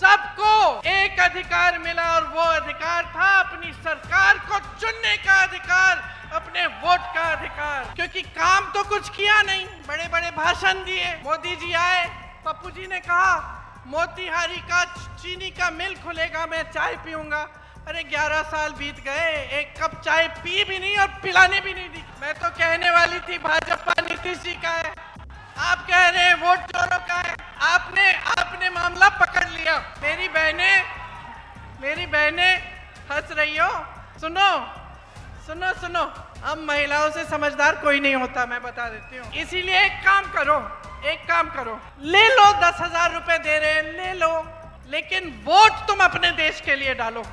सबको एक अधिकार मिला और वो अधिकार था अपनी सरकार को चुनने का अधिकार, अपने वोट का अधिकार। क्योंकि काम तो कुछ किया नहीं, बड़े बड़े भाषण दिए। मोदी जी आए, पप्पू जी ने कहा मोतीहारी का चीनी का मिल खुलेगा, मैं चाय पीऊंगा। अरे 11 साल बीत गए, एक कप चाय पी भी नहीं और पिलाने भी नहीं दी। मैं तो कहने वाली थी भाजपा नीतीश जी का है, आप कह रहे हैं वोट चोरों का है। आपने मामला पकड़ लिया। मेरी बहनें हंस रही हो। सुनो, हम महिलाओं से समझदार कोई नहीं होता, मैं बता देती हूँ। इसीलिए एक काम करो, ले लो 10,000 रुपए दे रहे हैं, ले लो, लेकिन वोट तुम अपने देश के लिए डालो।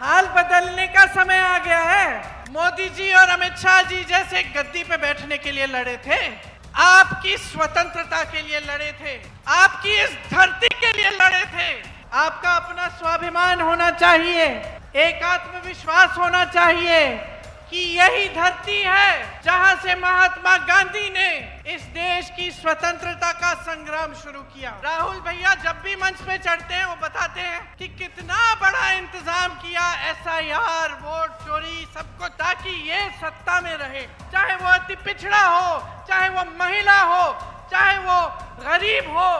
हाल बदलने का समय आ गया है। मोदी जी और अमित शाह जी जैसे गद्दी पे बैठने के लिए लड़े थे, आपकी स्वतंत्रता के लिए लड़े थे, आपकी इस धरती के लिए लड़े थे। आपका अपना स्वाभिमान होना चाहिए, एक आत्मविश्वास होना चाहिए कि यही धरती है जहां से महात्मा गांधी ने इस देश की स्वतंत्रता का संग्राम शुरू किया। राहुल भैया जब भी मंच पे चढ़ते हैं वो बताते हैं कि कितना बड़ा इंतजाम किया, SIR, वोट चोरी, सबको, ताकि ये सत्ता में रहे। चाहे वो अति पिछड़ा हो, चाहे वो महिला हो, चाहे वो गरीब हो,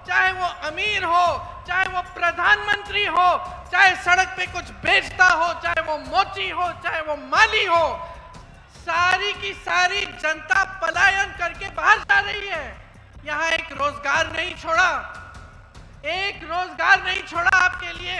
चाहे वो अमीर हो, चाहे वो प्रधानमंत्री हो, चाहे सड़क पे कुछ बेचता हो, चाहे वो मोची हो, चाहे वो माली हो, सारी की सारी जनता पलायन करके बाहर जा रही है। यहाँ एक रोजगार नहीं छोड़ा आपके लिए।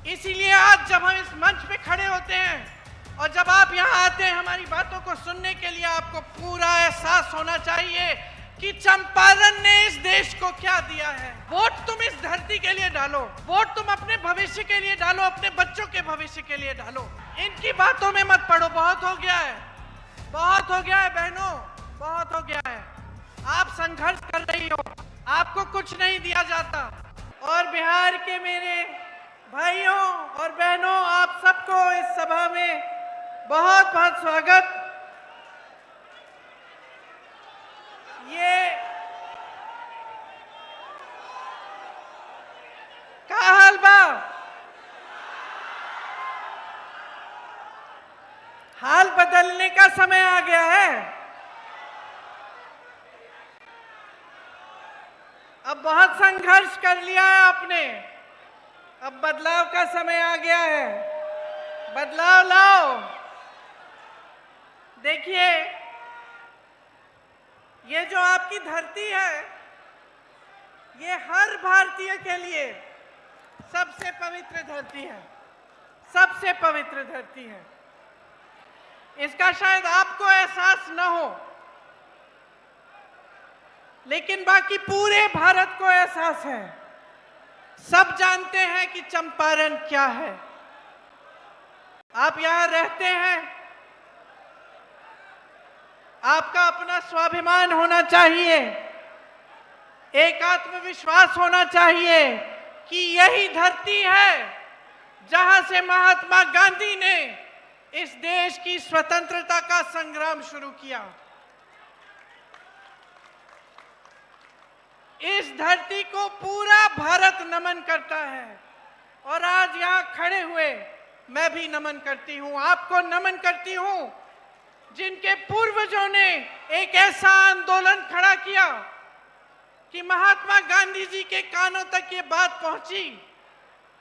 इसीलिए आज जब हम इस मंच पे खड़े होते हैं और जब आप यहाँ आते हैं हमारी बातों को सुनने के लिए, आपको पूरा एहसास होना चाहिए कि चंपारण ने इस देश को क्या दिया है। वोट तुम इस धरती के लिए डालो, वोट तुम अपने भविष्य के लिए डालो, अपने बच्चों के भविष्य के लिए डालो। इनकी बातों में मत पड़ो, बहुत हो गया है बहनों, बहुत हो गया है। आप संघर्ष कर रही हो, आपको कुछ नहीं दिया जाता। और बिहार के मेरे भाइयों और बहनों, आप सबको इस सभा में बहुत बहुत स्वागत। ये का हाल बा? हाल बदलने का समय आ गया है। अब बहुत संघर्ष कर लिया है आपने, अब बदलाव का समय आ गया है। बदलाव लाओ। देखिए, ये जो आपकी धरती है, ये हर भारतीय के लिए सबसे पवित्र धरती है, सबसे पवित्र धरती है। इसका शायद आपको एहसास न हो, लेकिन बाकी पूरे भारत को एहसास है। सब जानते हैं कि चंपारण क्या है। आप यहां रहते हैं, आपका अपना स्वाभिमान होना चाहिए, एक आत्मविश्वास होना चाहिए कि यही धरती है जहां से महात्मा गांधी ने इस देश की स्वतंत्रता का संग्राम शुरू किया। इस धरती को पूरा भारत नमन करता है और आज यहां खड़े हुए मैं भी नमन करती हूं, आपको नमन करती हूं, जिनके पूर्वजों ने एक ऐसा आंदोलन खड़ा किया कि महात्मा गांधी जी के कानों तक ये बात पहुंची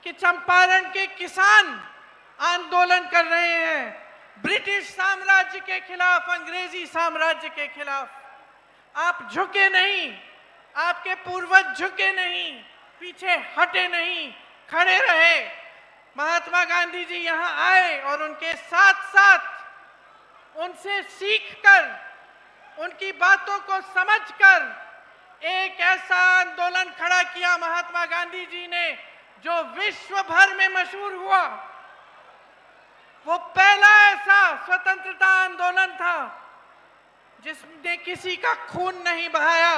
कि चंपारण के किसान आंदोलन कर रहे हैं ब्रिटिश साम्राज्य के खिलाफ, अंग्रेजी साम्राज्य के खिलाफ। आप झुके नहीं, आपके पूर्वज झुके नहीं, पीछे हटे नहीं, खड़े रहे। महात्मा गांधी जी यहाँ आए और उनके साथ साथ उनसे सीखकर, उनकी बातों को समझकर एक ऐसा आंदोलन खड़ा किया महात्मा गांधी जी ने जो विश्व भर में मशहूर हुआ। वो पहला ऐसा स्वतंत्रता आंदोलन था जिसने किसी का खून नहीं बहाया,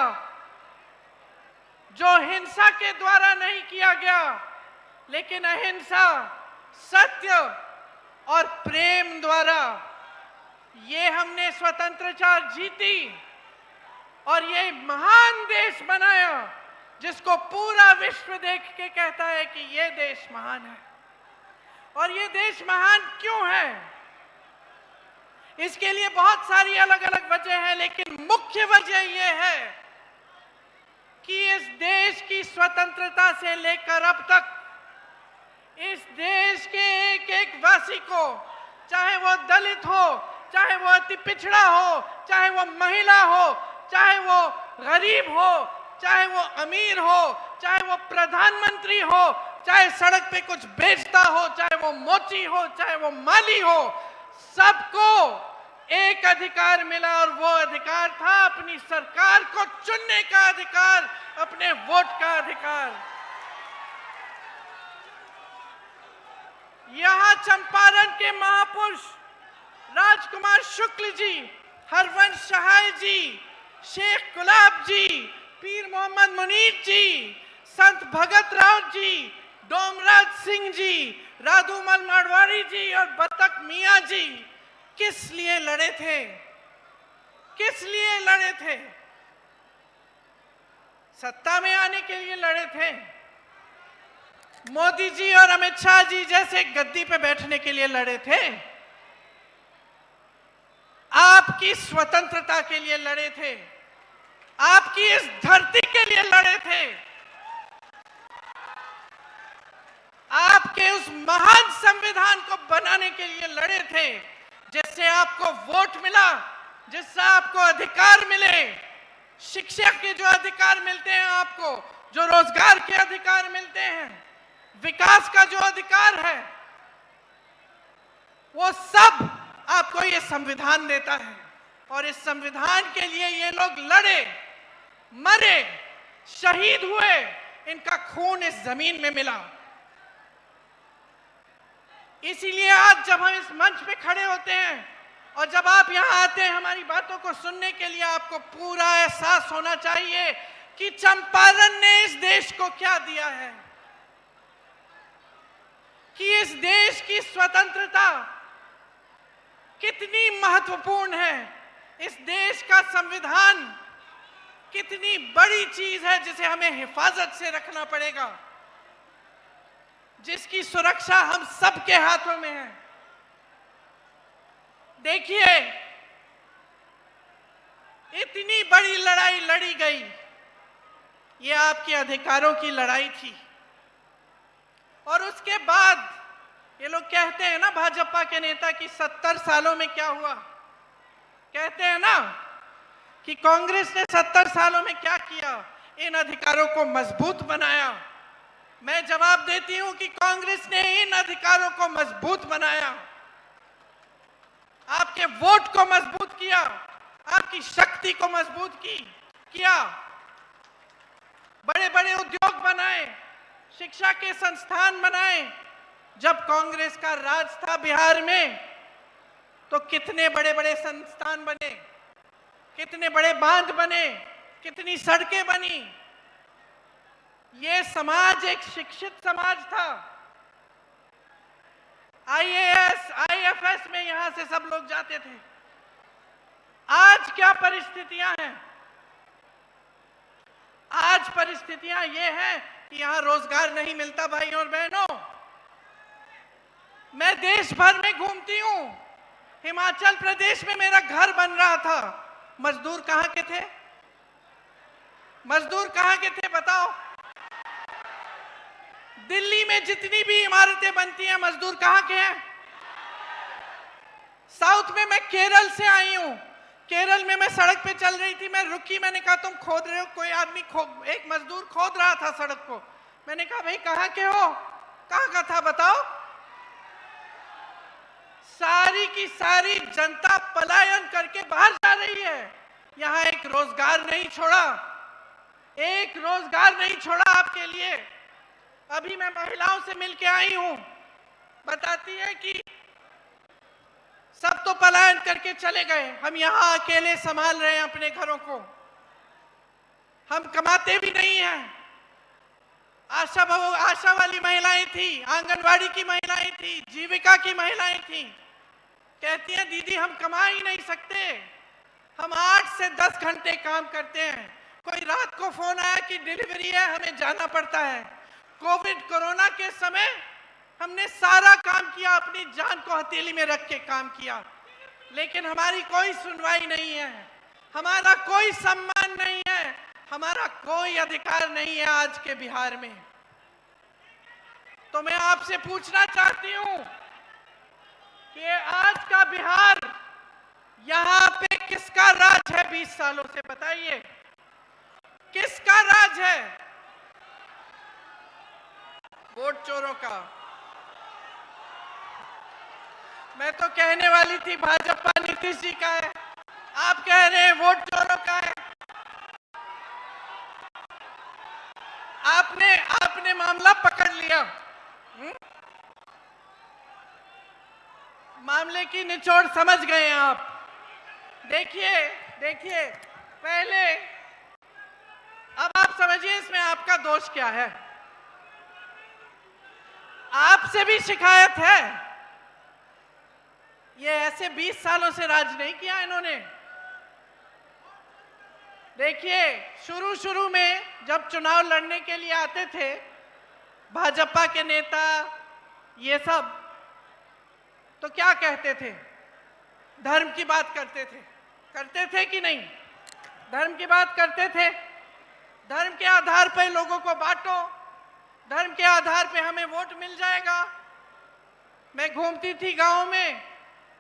जो हिंसा के द्वारा नहीं किया गया, लेकिन अहिंसा, सत्य और प्रेम द्वारा ये हमने स्वतंत्रता जीती और ये महान देश बनाया जिसको पूरा विश्व देख के कहता है कि ये देश महान है। और ये देश महान क्यों है? इसके लिए बहुत सारी अलग अलग वजह है, लेकिन मुख्य वजह यह है कि इस देश की स्वतंत्रता से लेकर अब तक इस देश के एक एक वासी को, चाहे वो दलित हो, चाहे वो अति पिछड़ा हो, चाहे वो महिला हो, चाहे वो गरीब हो, चाहे वो अमीर हो, चाहे वो प्रधानमंत्री हो, चाहे सड़क पे कुछ बेचता हो, चाहे वो मोची हो, चाहे वो माली हो, सबको एक अधिकार मिला और वो अधिकार था अपनी सरकार को चुनने का अधिकार, अपने वोट का अधिकार। यहां चंपारण के महापुरुष राजकुमार शुक्ल जी, हरवंश सहाय जी, शेख गुलाब जी, पीर मोहम्मद मुनीर जी, संत भगत राव जी, डोमराज सिंह जी, राधूमल मारवाड़ी जी और बतक मियां जी किस लिए लड़े थे? किस लिए लड़े थे? सत्ता में आने के लिए लड़े थे। मोदी जी और अमित शाह जी जैसे गद्दी पे बैठने के लिए लड़े थे। आपकी स्वतंत्रता के लिए लड़े थे, आपकी इस धरती के लिए लड़े थे, आपके उस महान संविधान को बनाने के लिए लड़े थे, जिससे आपको वोट मिला, जिससे आपको अधिकार मिले, शिक्षा के जो अधिकार मिलते हैं आपको, जो रोजगार के अधिकार मिलते हैं, विकास का जो अधिकार है, वो सब आपको ये संविधान देता है। और इस संविधान के लिए ये लोग लड़े, मरे, शहीद हुए, इनका खून इस जमीन में मिला। इसीलिए आज जब हम इस मंच पे खड़े होते हैं और जब आप यहां आते हैं हमारी बातों को सुनने के लिए, आपको पूरा एहसास होना चाहिए कि चंपारण ने इस देश को क्या दिया है, कि इस देश की स्वतंत्रता कितनी महत्वपूर्ण है, इस देश का संविधान कितनी बड़ी चीज है जिसे हमें हिफाजत से रखना पड़ेगा, जिसकी सुरक्षा हम सबके हाथों में है। देखिए, इतनी बड़ी लड़ाई लड़ी गई, ये आपके अधिकारों की लड़ाई थी। और उसके बाद ये लोग कहते हैं ना, भाजपा के नेता, कि 70 सालों में क्या हुआ। कहते हैं ना कि कांग्रेस ने 70 सालों में क्या किया, इन अधिकारों को मजबूत बनाया। मैं जवाब देती हूं कि कांग्रेस ने इन अधिकारों को मजबूत बनाया, आपके वोट को मजबूत किया, आपकी शक्ति को मजबूत किया, बड़े बड़े उद्योग बनाए, शिक्षा के संस्थान बनाए। जब कांग्रेस का राज था बिहार में तो कितने बड़े बड़े संस्थान बने, कितने बड़े बांध बने, कितनी सड़कें बनी। ये समाज एक शिक्षित समाज था। आईएएस, आईएफएस में यहां से सब लोग जाते थे। आज क्या परिस्थितियां हैं? आज परिस्थितियां ये हैं कि यहां रोजगार नहीं मिलता। भाइयों और बहनों, मैं देश भर में घूमती हूं। हिमाचल प्रदेश में मेरा घर बन रहा था, मजदूर कहां के थे? मजदूर कहां के थे बताओ? दिल्ली में जितनी भी इमारतें बनती हैं, मजदूर कहां के हैं? साउथ में, मैं केरल से आई हूं, केरल में मैं सड़क पे चल रही थी, मैं रुकी, मैंने कहा तुम खोद रहे हो? कोई आदमी एक मजदूर खोद रहा था सड़क को। मैंने कहा भाई कहां के हो? कहां का था बताओ? सारी की सारी जनता पलायन करके बाहर जा रही है। यहां एक रोजगार नहीं छोड़ा, एक रोजगार नहीं छोड़ा आपके लिए। अभी मैं महिलाओं से मिलके आई हूं, बताती है कि सब तो पलायन करके चले गए, हम यहां अकेले संभाल रहे हैं अपने घरों को, हम कमाते भी नहीं हैं। आशा वाली महिलाएं थी, आंगनवाड़ी की महिलाएं थी, जीविका की महिलाएं थी, कहती हैं दीदी हम कमा ही नहीं सकते, हम 8 से 10 घंटे काम करते हैं। कोई रात को फोन आया कि डिलीवरी है, हमें जाना पड़ता है। कोविड कोरोना के समय हमने सारा काम किया, अपनी जान को हथेली में रख के काम किया, लेकिन हमारी कोई सुनवाई नहीं है, हमारा कोई सम्मान नहीं है, हमारा कोई अधिकार नहीं है आज के बिहार में। तो मैं आपसे पूछना चाहती हूं कि आज का बिहार, यहां पे किसका राज है 20 सालों से? बताइए, किसका राज है? वोट चोरों का। मैं तो कहने वाली थी भाजपा नीतीश जी का है, आप कह रहे हैं वोट चोरों का है। आपने मामला पकड़ लिया। मामले की निचोड़ समझ गए हैं आप। देखिए पहले, अब आप समझिए इसमें आपका दोष क्या है। आपसे भी शिकायत है। ये ऐसे 20 सालों से राज नहीं किया इन्होंने। देखिए, शुरू में जब चुनाव लड़ने के लिए आते थे भाजपा के नेता, ये सब, तो क्या कहते थे? धर्म की बात करते थे कि नहीं? धर्म की बात करते थे। धर्म के आधार पर लोगों को बांटो, धर्म के आधार पे हमें वोट मिल जाएगा। मैं घूमती थी गांव में,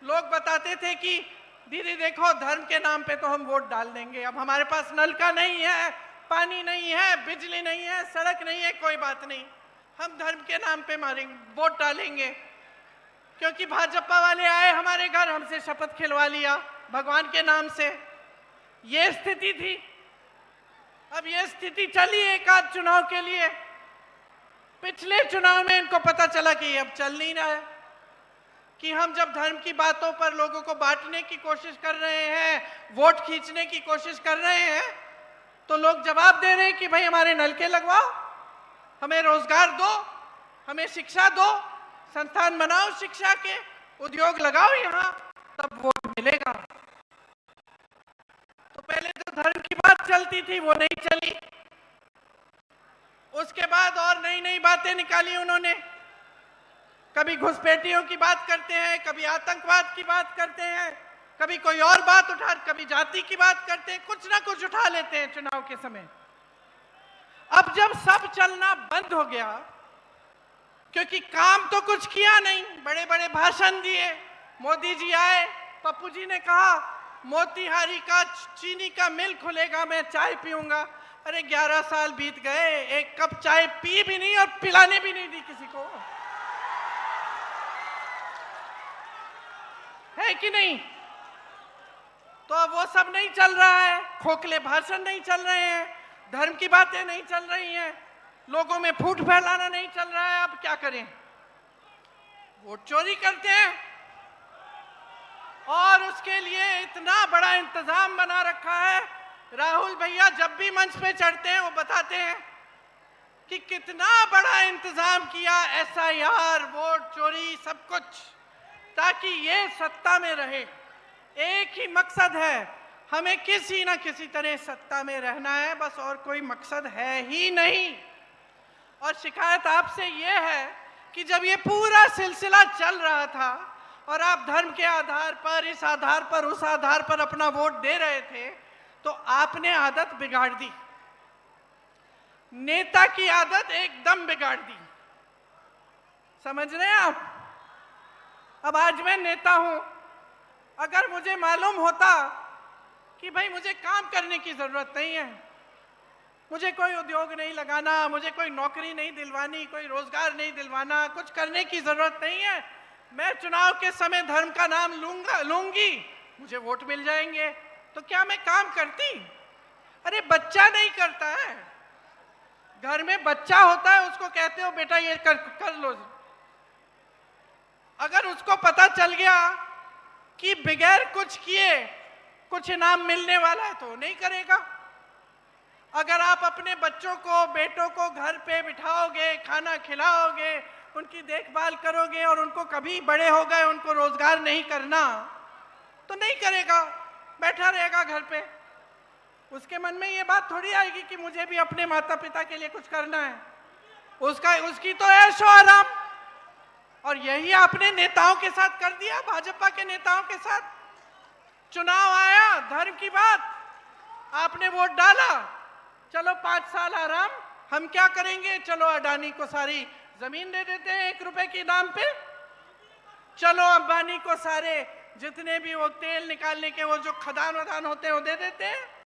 लोग बताते थे कि दीदी देखो, धर्म के नाम पे तो हम वोट डाल देंगे, अब हमारे पास नल का नहीं है, पानी नहीं है, बिजली नहीं है, सड़क नहीं है, कोई बात नहीं, हम धर्म के नाम पे मारेंगे, वोट डालेंगे, क्योंकि भाजपा वाले आए हमारे घर, हमसे शपथ खिलवा लिया भगवान के नाम से। ये स्थिति थी। अब ये स्थिति चली एक आध चुनाव के लिए। पिछले चुनाव में इनको पता चला कि अब चल नहीं रहा है, कि हम जब धर्म की बातों पर लोगों को बांटने की कोशिश कर रहे हैं, वोट खींचने की कोशिश कर रहे हैं, तो लोग जवाब दे रहे हैं कि भाई हमारे नलके लगवाओ, हमें रोजगार दो, हमें शिक्षा दो, संस्थान बनाओ शिक्षा के, उद्योग लगाओ यहाँ, तब वोट मिलेगा। तो पहले तो धर्म की बात चलती थी, वो नहीं चली। उसके बाद और नई नई बातें निकाली उन्होंने। कभी घुसपैठियों की बात करते हैं, कभी आतंकवाद की बात करते हैं, कभी कोई और बात उठा, कभी जाति की बात करते हैं, कुछ ना कुछ उठा लेते हैं चुनाव के समय। अब जब सब चलना बंद हो गया, क्योंकि काम तो कुछ किया नहीं, बड़े बड़े भाषण दिए, मोदी जी आए, पप्पू जी ने कहा मोतीहारी का चीनी का मिल खुलेगा, मैं चाय पीऊंगा। अरे 11 साल बीत गए, एक कप चाय पी भी नहीं और पिलाने भी नहीं दी किसी को, है कि नहीं? तो अब वो सब नहीं चल रहा है, खोखले भाषण नहीं चल रहे हैं, धर्म की बातें नहीं चल रही हैं, लोगों में फूट फैलाना नहीं चल रहा है। अब क्या करें? वोट चोरी करते हैं, और उसके लिए इतना बड़ा इंतजाम बना रखा है। राहुल भैया जब भी मंच पे चढ़ते हैं वो बताते हैं कि कितना बड़ा इंतजाम किया, SIR, वोट चोरी, सब कुछ, ताकि ये सत्ता में रहे। एक ही मकसद है, हमें किसी ना किसी तरह सत्ता में रहना है, बस, और कोई मकसद है ही नहीं। और शिकायत आपसे ये है कि जब ये पूरा सिलसिला चल रहा था और आप धर्म के आधार पर, इस आधार पर, उस आधार पर अपना वोट दे रहे थे, तो आपने आदत बिगाड़ दी, नेता की आदत एकदम बिगाड़ दी। समझ रहे हैं आप? अब आज मैं नेता हूं, अगर मुझे मालूम होता कि भाई मुझे काम करने की जरूरत नहीं है, मुझे कोई उद्योग नहीं लगाना, मुझे कोई नौकरी नहीं दिलवानी, कोई रोजगार नहीं दिलवाना, कुछ करने की जरूरत नहीं है, मैं चुनाव के समय धर्म का नाम लूंगी, मुझे वोट मिल जाएंगे, तो क्या मैं काम करती? अरे बच्चा नहीं करता है, घर में बच्चा होता है, उसको कहते हो बेटा ये कर लो। अगर उसको पता चल गया कि बगैर कुछ किए कुछ इनाम मिलने वाला है तो नहीं करेगा। अगर आप अपने बच्चों को, बेटों को घर पे बिठाओगे, खाना खिलाओगे, उनकी देखभाल करोगे, और उनको कभी बड़े हो गए उनको रोजगार नहीं करना, तो नहीं करेगा, बैठा रहेगा घर पे। उसके मन में ये बात थोड़ी आएगी कि मुझे भी अपने माता पिता के लिए कुछ करना है। उसकी तो ऐशो आराम। और यही आपने नेताओं के साथ कर दिया, भाजपा के नेताओं के साथ। चुनाव आया, धर्म की बात, आपने वोट डाला, चलो 5 साल आराम, हम क्या करेंगे, चलो अडानी को सारी जमीन दे देते हैं 1 रुपए के दाम पे, चलो अंबानी को सारे जितने भी वो तेल निकालने के वो जो खदान वदान होते हैं वो दे देते हैं।